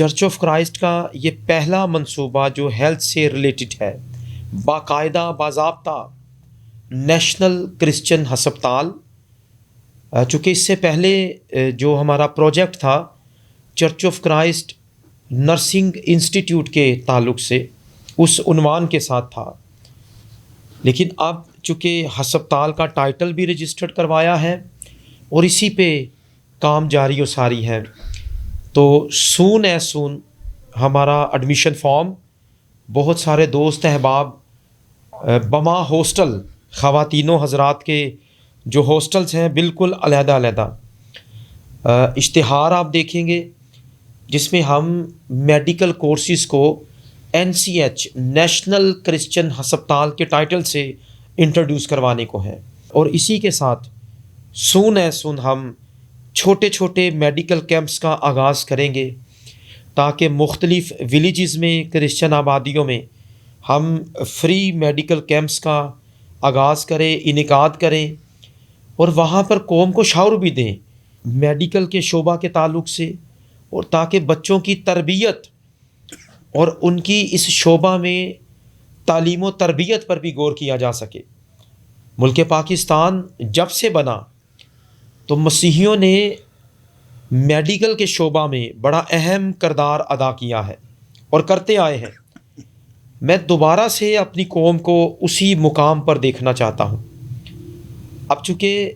Church of Christ کا یہ پہلا منصوبہ جو ہیلتھ سے ریلیٹڈ ہے، باقاعدہ باضابطہ نیشنل کرسچن ہسپتال، چونکہ اس سے پہلے جو ہمارا پروجیکٹ تھا church of Christ nursing institute کے تعلق سے اس عنوان کے ساتھ تھا، لیکن اب چونکہ ہسپتال کا ٹائٹل بھی رجسٹرڈ کروایا ہے اور اسی پہ کام جاری و ساری ہے، تو سون ایز سون ہمارا ایڈمیشن فارم بہت سارے دوست احباب بما ہاسٹل، خواتینوں حضرات کے جو ہاسٹلس ہیں بالکل علیحدہ علیحدہ، اشتہار آپ دیکھیں گے جس میں ہم میڈیکل کورسز کو NCH نیشنل کرسچن ہسپتال کے ٹائٹل سے انٹروڈیوس کروانے کو ہے، اور اسی کے ساتھ سون ایز سون ہم چھوٹے چھوٹے میڈیکل کیمپس کا آغاز کریں گے تاکہ مختلف ولیجز میں، کرسچن آبادیوں میں ہم فری میڈیکل کیمپس کا آغاز کریں، انعقاد کریں، اور وہاں پر قوم کو شعور بھی دیں میڈیکل کے شعبہ کے تعلق سے، اور تاکہ بچوں کی تربیت اور ان کی اس شعبہ میں تعلیم و تربیت پر بھی غور کیا جا سکے۔ ملک پاکستان جب سے بنا تو مسیحیوں نے میڈیکل کے شعبہ میں بڑا اہم کردار ادا کیا ہے اور کرتے آئے ہیں۔ میں دوبارہ سے اپنی قوم کو اسی مقام پر دیکھنا چاہتا ہوں۔ اب چونکہ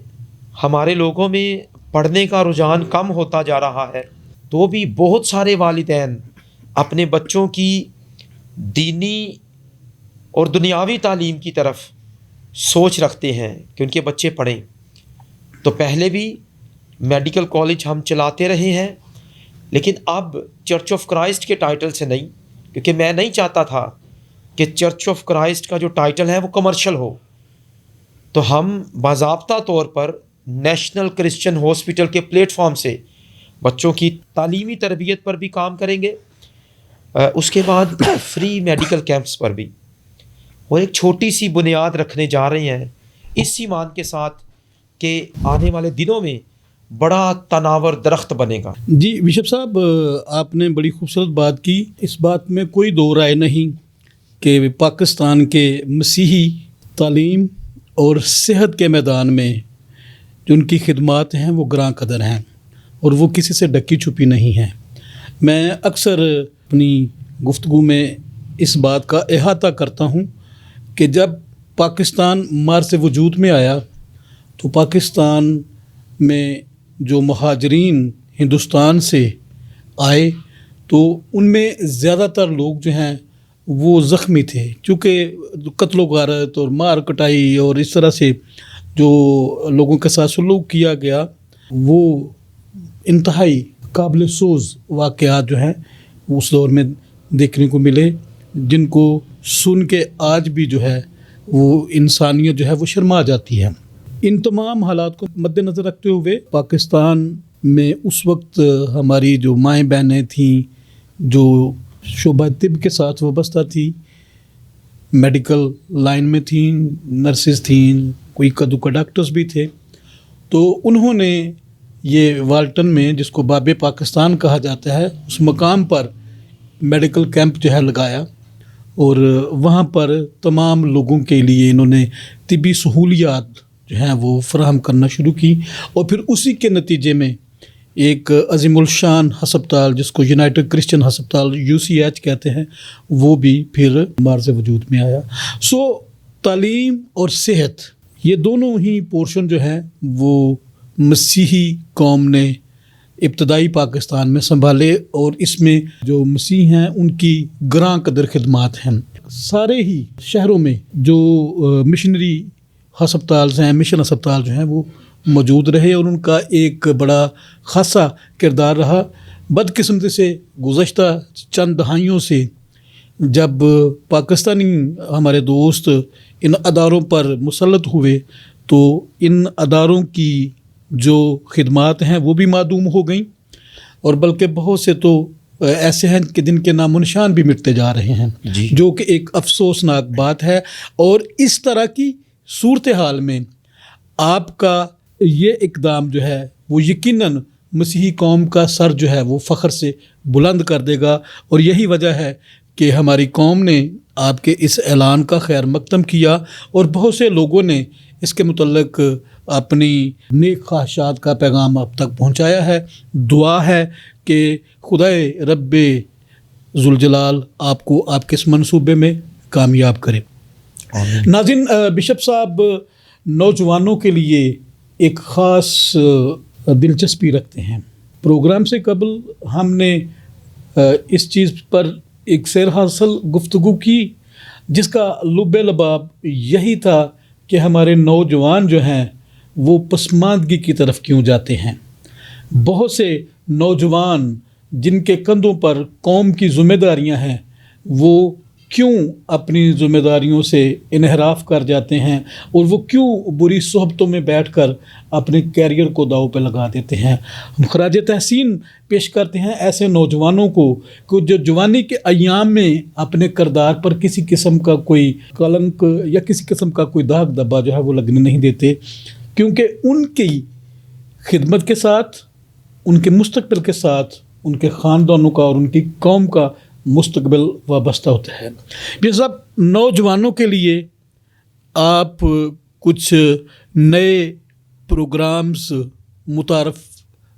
ہمارے لوگوں میں پڑھنے کا رجحان کم ہوتا جا رہا ہے، تو بھی بہت سارے والدین اپنے بچوں کی دینی اور دنیاوی تعلیم کی طرف سوچ رکھتے ہیں کہ ان کے بچے پڑھیں، تو پہلے بھی میڈیکل کالج ہم چلاتے رہے ہیں، لیکن اب چرچ آف کرائسٹ کے ٹائٹل سے نہیں، کیونکہ میں نہیں چاہتا تھا کہ چرچ آف کرائسٹ کا جو ٹائٹل ہے وہ کمرشل ہو، تو ہم باضابطہ طور پر نیشنل کرسچن ہاسپٹل کے پلیٹ فارم سے بچوں کی تعلیمی تربیت پر بھی کام کریں گے، اس کے بعد فری میڈیکل کیمپس پر بھی، اور ایک چھوٹی سی بنیاد رکھنے جا رہے ہیں اس ایمان کے ساتھ کہ آنے والے دنوں میں بڑا تناور درخت بنے گا۔ جی بشپ صاحب، آپ نے بڑی خوبصورت بات کی، اس بات میں کوئی دو رائے نہیں کہ پاکستان کے مسیحی تعلیم اور صحت کے میدان میں جو ان کی خدمات ہیں وہ گراں قدر ہیں اور وہ کسی سے ڈکی چھپی نہیں ہیں۔ میں اکثر اپنی گفتگو میں اس بات کا احاطہ کرتا ہوں کہ جب پاکستان مارس وجود میں آیا تو پاکستان میں جو مہاجرین ہندوستان سے آئے تو ان میں زیادہ تر لوگ جو ہیں وہ زخمی تھے، چونکہ قتل و غارت اور مار کٹائی اور اس طرح سے جو لوگوں کے ساتھ سلوک کیا گیا وہ انتہائی قابل سوز واقعات جو ہیں اس دور میں دیکھنے کو ملے، جن کو سن کے آج بھی جو ہے وہ انسانیت جو ہے وہ شرما جاتی ہے۔ ان تمام حالات کو مد نظر رکھتے ہوئے پاکستان میں اس وقت ہماری جو مائیں بہنیں تھیں جو شعبہ طب کے ساتھ وابستہ تھی، میڈیکل لائن میں تھیں، نرسز تھیں، کوئی کدو کا ڈاکٹرز بھی تھے، تو انہوں نے یہ والٹن میں جس کو باب پاکستان کہا جاتا ہے اس مقام پر میڈیکل کیمپ جو ہے لگایا، اور وہاں پر تمام لوگوں کے لیے انہوں نے طبی سہولیات جو ہیں وہ فراہم کرنا شروع کی، اور پھر اسی کے نتیجے میں ایک عظیم الشان ہسپتال جس کو یونائٹڈ کرسچن ہسپتال UCH کہتے ہیں وہ بھی پھر مارز وجود میں آیا۔ سو تعلیم اور صحت یہ دونوں ہی پورشن جو ہیں وہ مسیحی قوم نے ابتدائی پاکستان میں سنبھالے، اور اس میں جو مسیح ہیں ان کی گراں قدر خدمات ہیں۔ سارے ہی شہروں میں جو مشنری ہسپتال ہیں، مشن ہسپتال جو ہیں وہ موجود رہے، اور ان کا ایک بڑا خاصا کردار رہا۔ بدقسمتی سے گزشتہ چند دہائیوں سے جب پاکستانی ہمارے دوست ان اداروں پر مسلط ہوئے تو ان اداروں کی جو خدمات ہیں وہ بھی معدوم ہو گئیں، اور بلکہ بہت سے تو ایسے ہیں کہ جن کے نام و نشان بھی مٹتے جا رہے ہیں، جو کہ ایک افسوسناک بات ہے۔ اور اس طرح کی صورتحال میں آپ کا یہ اقدام جو ہے وہ یقیناً مسیحی قوم کا سر جو ہے وہ فخر سے بلند کر دے گا. اور یہی وجہ ہے کہ ہماری قوم نے آپ کے اس اعلان کا خیر مقدم کیا اور بہت سے لوگوں نے اس کے متعلق اپنی نیک خواہشات کا پیغام اب تک پہنچایا ہے. دعا ہے کہ خدائے رب ذوالجلال آپ کو آپ کے اس منصوبے میں کامیاب کرے. ناظرین، بشپ صاحب نوجوانوں کے لیے ایک خاص دلچسپی رکھتے ہیں. پروگرام سے قبل ہم نے اس چیز پر ایک سیر حاصل گفتگو کی جس کا لب لباب یہی تھا کہ ہمارے نوجوان جو ہیں وہ پسماندگی کی طرف کیوں جاتے ہیں. بہت سے نوجوان جن کے کندھوں پر قوم کی ذمہ داریاں ہیں وہ کیوں اپنی ذمہ داریوں سے انحراف کر جاتے ہیں اور وہ کیوں بری صحبتوں میں بیٹھ کر اپنے کیریئر کو داؤ پہ لگا دیتے ہیں. ہم خراج تحسین پیش کرتے ہیں ایسے نوجوانوں کو کہ جو جوانی کے ایام میں اپنے کردار پر کسی قسم کا کوئی کلنک یا کسی قسم کا کوئی داغ دبا جو ہے وہ لگنے نہیں دیتے، کیونکہ ان کی خدمت کے ساتھ، ان کے مستقبل کے ساتھ ان کے خاندانوں کا اور ان کی قوم کا مستقبل وابستہ ہوتا ہے. یہ سب نوجوانوں کے لیے آپ کچھ نئے پروگرامز متعارف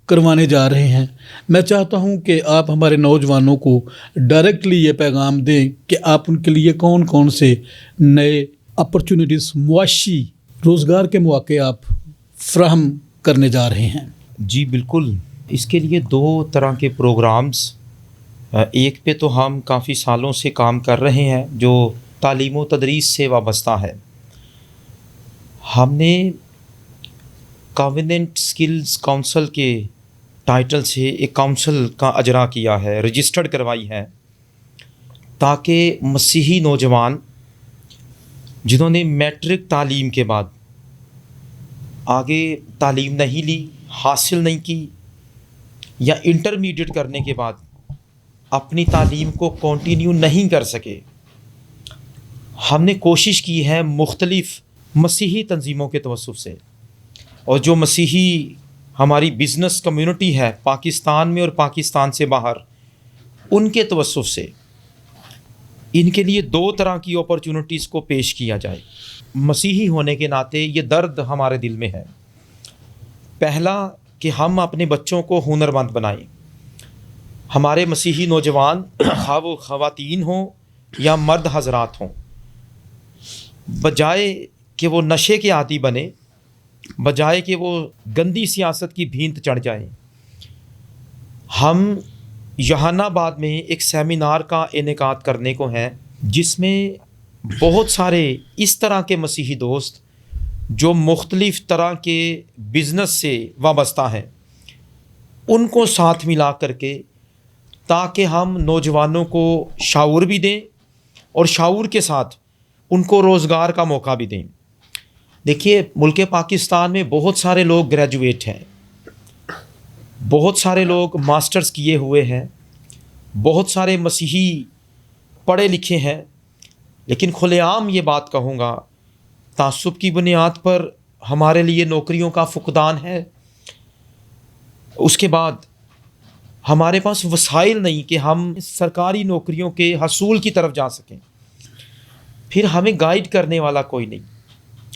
کروانے جا رہے ہیں. میں چاہتا ہوں کہ آپ ہمارے نوجوانوں کو ڈائریکٹلی یہ پیغام دیں کہ آپ ان کے لیے کون کون سے نئے اپرچونٹیز، معاشی روزگار کے مواقع آپ فراہم کرنے جا رہے ہیں. جی بالکل، اس کے لیے 2 طرح کے پروگرامز، ایک پہ تو ہم کافی سالوں سے کام کر رہے ہیں جو تعلیم و تدریس سے وابستہ ہے. ہم نے کاوننٹ سکلز کونسل کے ٹائٹل سے ایک کونسل کا اجرا کیا ہے، رجسٹرڈ کروائی ہے، تاکہ مسیحی نوجوان جنہوں نے میٹرک تعلیم کے بعد آگے تعلیم نہیں لی، حاصل نہیں کی، یا انٹرمیڈیٹ کرنے کے بعد اپنی تعلیم کو کنٹینیو نہیں کر سکے، ہم نے کوشش کی ہے مختلف مسیحی تنظیموں کے توسط سے اور جو مسیحی ہماری بزنس کمیونٹی ہے پاکستان میں اور پاکستان سے باہر، ان کے توسط سے ان کے لیے 2 طرح کی اپرچونٹیز کو پیش کیا جائے. مسیحی ہونے کے ناطے یہ درد ہمارے دل میں ہے. پہلا کہ ہم اپنے بچوں کو ہنرمند بنائیں. ہمارے مسیحی نوجوان خواہ وہ خواتین ہوں یا مرد حضرات ہوں، بجائے کہ وہ نشے کے عادی بنے، بجائے کہ وہ گندی سیاست کی بھینت چڑھ جائیں، ہم جہان آباد میں ایک سیمینار کا انعقاد کرنے کو ہیں جس میں بہت سارے اس طرح کے مسیحی دوست جو مختلف طرح کے بزنس سے وابستہ ہیں ان کو ساتھ ملا کر کے، تاکہ ہم نوجوانوں کو شعور بھی دیں اور شعور کے ساتھ ان کو روزگار کا موقع بھی دیں. دیکھیے، ملک پاکستان میں بہت سارے لوگ گریجویٹ ہیں، بہت سارے لوگ ماسٹرز کیے ہوئے ہیں، بہت سارے مسیحی پڑھے لکھے ہیں، لیکن کھلے عام یہ بات کہوں گا، تعصب کی بنیاد پر ہمارے لیے نوکریوں کا فقدان ہے. اس کے بعد ہمارے پاس وسائل نہیں کہ ہم سرکاری نوکریوں کے حصول کی طرف جا سکیں. پھر ہمیں گائیڈ کرنے والا کوئی نہیں.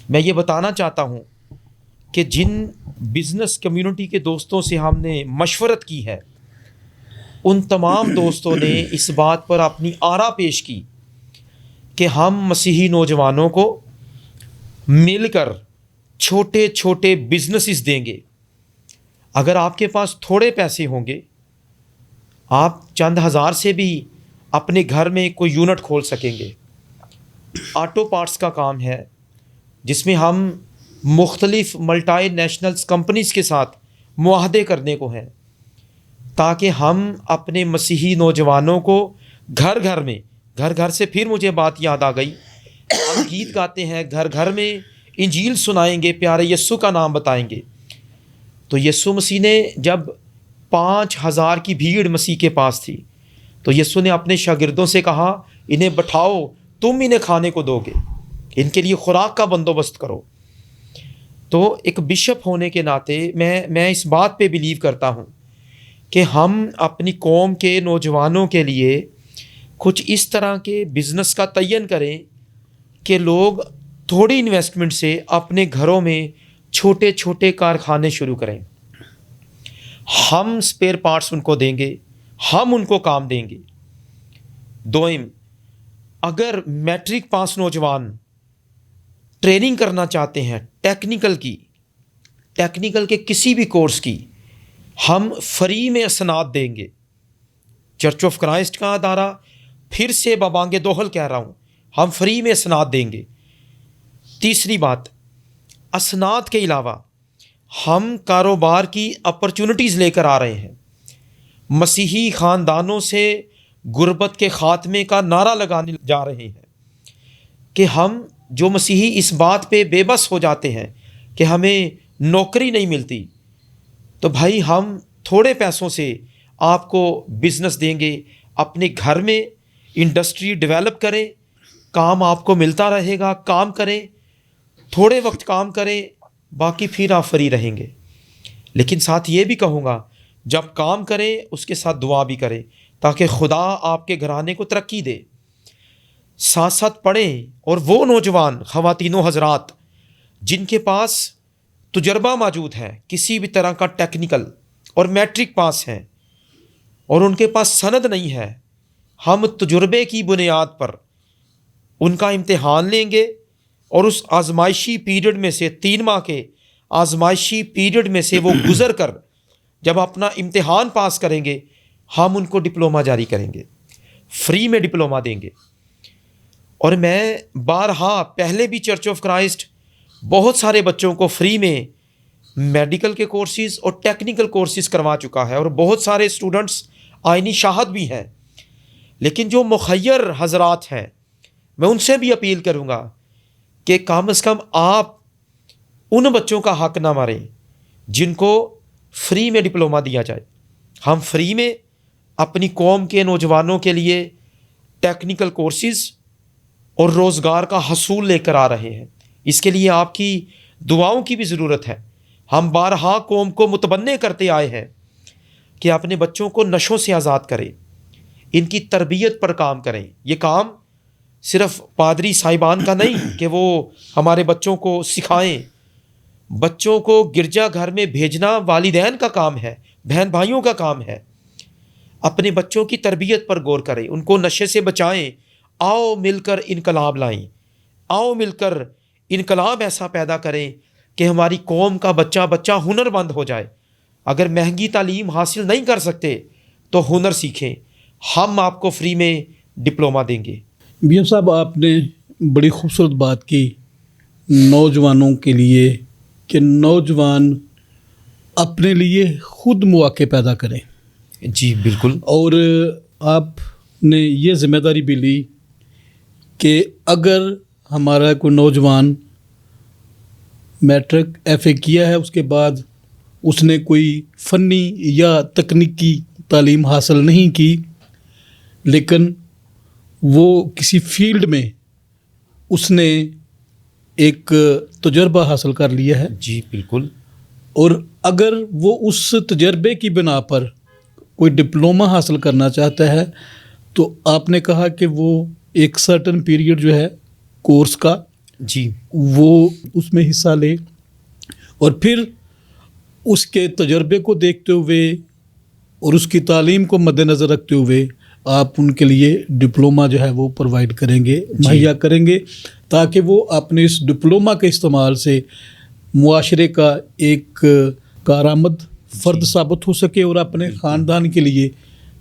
میں یہ بتانا چاہتا ہوں کہ جن بزنس کمیونٹی کے دوستوں سے ہم نے مشورت کی ہے، ان تمام دوستوں نے اس بات پر اپنی آرا پیش کی کہ ہم مسیحی نوجوانوں کو مل کر چھوٹے چھوٹے بزنسز دیں گے. اگر آپ کے پاس تھوڑے پیسے ہوں گے، آپ چند ہزار سے بھی اپنے گھر میں کوئی یونٹ کھول سکیں گے. آٹو پارٹس کا کام ہے جس میں ہم مختلف ملٹی نیشنلز کمپنیز کے ساتھ معاہدے کرنے کو ہیں، تاکہ ہم اپنے مسیحی نوجوانوں کو گھر گھر میں، گھر گھر سے پھر مجھے بات یاد آ گئی، ہم گیت گاتے ہیں، گھر گھر میں انجیل سنائیں گے، پیارے یسوع کا نام بتائیں گے. تو یسوع مسیح نے جب 5000 کی بھیڑ مسیح کے پاس تھی تو یسوع نے اپنے شاگردوں سے کہا، انہیں بٹھاؤ، تم انہیں کھانے کو دو گے، ان کے لیے خوراک کا بندوبست کرو. تو ایک بشپ ہونے کے ناطے میں اس بات پہ بلیو کرتا ہوں کہ ہم اپنی قوم کے نوجوانوں کے لیے کچھ اس طرح کے بزنس کا تعین کریں کہ لوگ تھوڑی انویسٹمنٹ سے اپنے گھروں میں چھوٹے چھوٹے کارخانے شروع کریں. ہم اسپیئر پارٹس ان کو دیں گے, ہم ان کو کام دیں گے. دوئم, اگر میٹرک پاس نوجوان ٹریننگ کرنا چاہتے ہیں ٹیکنیکل کے کسی بھی کورس کی, ہم فری میں اسناد دیں گے. چرچ آف کرائسٹ کا ادارہ, پھر سے ببانگ دوہل کہہ رہا ہوں, ہم فری میں اسناد دیں گے. تیسری بات, اسناد کے علاوہ ہم کاروبار کی اپرچونٹیز لے کر آ رہے ہیں. مسیحی خاندانوں سے غربت کے خاتمے کا نعرہ لگانے جا رہے ہیں کہ ہم جو مسیحی اس بات پہ بے بس ہو جاتے ہیں کہ ہمیں نوکری نہیں ملتی, تو بھائی ہم تھوڑے پیسوں سے آپ کو بزنس دیں گے. اپنے گھر میں انڈسٹری ڈیولپ کریں, کام آپ کو ملتا رہے گا, کام کریں, تھوڑے وقت کام کریں, باقی پھر آپ فری رہیں گے. لیکن ساتھ یہ بھی کہوں گا, جب کام کریں اس کے ساتھ دعا بھی کریں تاکہ خدا آپ کے گھرانے کو ترقی دے. ساتھ ساتھ پڑھیں, اور وہ نوجوان خواتین و حضرات جن کے پاس تجربہ موجود ہے کسی بھی طرح کا ٹیکنیکل اور میٹرک پاس ہیں اور ان کے پاس سند نہیں ہے, ہم تجربے کی بنیاد پر ان کا امتحان لیں گے, اور اس آزمائشی پیریڈ میں سے 3 ماہ کے آزمائشی پیریڈ میں سے وہ گزر کر جب اپنا امتحان پاس کریں گے, ہم ان کو ڈپلومہ جاری کریں گے, فری میں ڈپلومہ دیں گے. اور میں بارہا پہلے بھی چرچ آف کرائسٹ بہت سارے بچوں کو فری میں میڈیکل کے کورسز اور ٹیکنیکل کورسز کروا چکا ہے, اور بہت سارے اسٹوڈنٹس آئینی شاہد بھی ہیں. لیکن جو مخیر حضرات ہیں, میں ان سے بھی اپیل کروں گا کہ کم از کم آپ ان بچوں کا حق نہ ماریں جن کو فری میں ڈپلومہ دیا جائے. ہم فری میں اپنی قوم کے نوجوانوں کے لیے ٹیکنیکل کورسز اور روزگار کا حصول لے کر آ رہے ہیں. اس کے لیے آپ کی دعاؤں کی بھی ضرورت ہے. ہم بارہا قوم کو متبنع کرتے آئے ہیں کہ اپنے بچوں کو نشوں سے آزاد کریں, ان کی تربیت پر کام کریں. یہ کام صرف پادری صاحبان کا نہیں کہ وہ ہمارے بچوں کو سکھائیں. بچوں کو گرجا گھر میں بھیجنا والدین کا کام ہے, بہن بھائیوں کا کام ہے. اپنے بچوں کی تربیت پر غور کریں, ان کو نشے سے بچائیں. آؤ مل کر انقلاب لائیں, آؤ مل کر انقلاب ایسا پیدا کریں کہ ہماری قوم کا بچہ ہنر مند ہو جائے. اگر مہنگی تعلیم حاصل نہیں کر سکتے تو ہنر سیکھیں, ہم آپ کو فری میں ڈپلومہ دیں گے. بی ایم صاحب, آپ نے بڑی خوبصورت بات کی نوجوانوں کے لیے کہ نوجوان اپنے لیے خود مواقع پیدا کریں. جی بالکل. اور آپ نے یہ ذمہ داری بھی لی کہ اگر ہمارا کوئی نوجوان میٹرک ایف اے کیا ہے, اس کے بعد اس نے کوئی فنی یا تکنیکی تعلیم حاصل نہیں کی, لیکن وہ کسی فیلڈ میں اس نے ایک تجربہ حاصل کر لیا ہے. جی بالکل. اور اگر وہ اس تجربے کی بنا پر کوئی ڈپلومہ حاصل کرنا چاہتا ہے تو آپ نے کہا کہ وہ ایک سرٹن پیریڈ جو ہے کورس کا, جی وہ اس میں حصہ لے, اور پھر اس کے تجربے کو دیکھتے ہوئے اور اس کی تعلیم کو مد نظر رکھتے ہوئے آپ ان کے لیے ڈپلومہ جو ہے وہ پرووائڈ کریں گے, مہیا کریں گے, تاکہ وہ اپنے اس ڈپلومہ کے استعمال سے معاشرے کا ایک کارآمد فرد ثابت ہو سکے اور اپنے خاندان کے لیے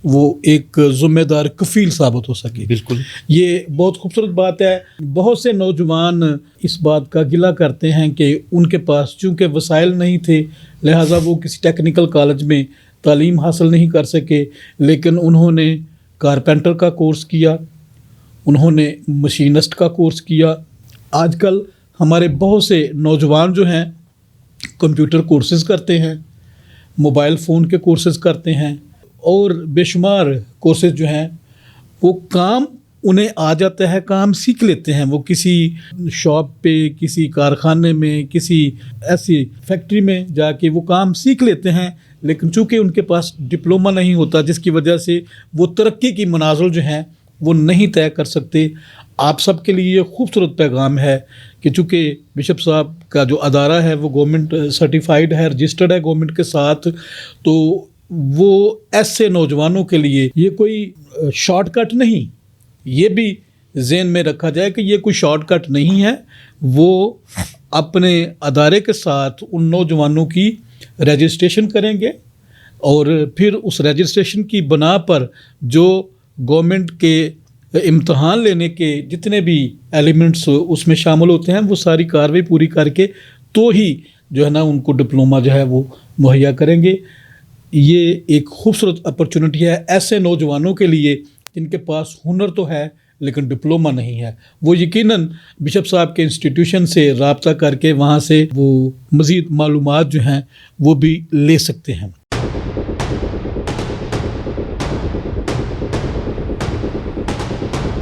وہ ایک ذمہ دار کفیل ثابت ہو سکے. بالکل. یہ بہت خوبصورت بات ہے. بہت سے نوجوان اس بات کا گلہ کرتے ہیں کہ ان کے پاس چونکہ وسائل نہیں تھے لہٰذا وہ کسی ٹیکنیکل کالج میں تعلیم حاصل نہیں کر سکے, لیکن انہوں نے کارپینٹر کا کورس کیا, انہوں نے مشینسٹ کا کورس کیا. آج کل ہمارے بہت سے نوجوان جو ہیں کمپیوٹر کورسز کرتے ہیں, موبائل فون کے کورسز کرتے ہیں, اور بے شمار کورسز جو ہیں وہ کام انہیں آ جاتا ہے, کام سیکھ لیتے ہیں, وہ کسی شاپ پہ, کسی کارخانے میں, کسی ایسی فیکٹری میں جا کے وہ کام سیکھ لیتے ہیں, لیکن چونکہ ان کے پاس ڈپلومہ نہیں ہوتا, جس کی وجہ سے وہ ترقی کی منازل جو ہیں وہ نہیں طے کر سکتے. آپ سب کے لیے یہ خوبصورت پیغام ہے کہ چونکہ بشپ صاحب کا جو ادارہ ہے وہ گورنمنٹ سرٹیفائیڈ ہے, رجسٹرڈ ہے گورنمنٹ کے ساتھ, تو وہ ایسے نوجوانوں کے لیے یہ کوئی شارٹ کٹ نہیں, یہ بھی ذہن میں رکھا جائے کہ یہ کوئی شارٹ کٹ نہیں ہے. وہ اپنے ادارے کے ساتھ ان نوجوانوں کی رجسٹریشن کریں گے اور پھر اس رجسٹریشن کی بنا پر جو گورنمنٹ کے امتحان لینے کے جتنے بھی ایلیمنٹس اس میں شامل ہوتے ہیں وہ ساری کارروائی پوری کر کے تو ہی جو ہے نا ان کو ڈپلومہ جو ہے وہ مہیا کریں گے. یہ ایک خوبصورت اپرچونٹی ہے ایسے نوجوانوں کے لیے جن کے پاس ہنر تو ہے لیکن ڈپلومہ نہیں ہے. وہ یقیناً بشپ صاحب کے انسٹیٹیوشن سے رابطہ کر کے وہاں سے وہ مزید معلومات جو ہیں وہ بھی لے سکتے ہیں.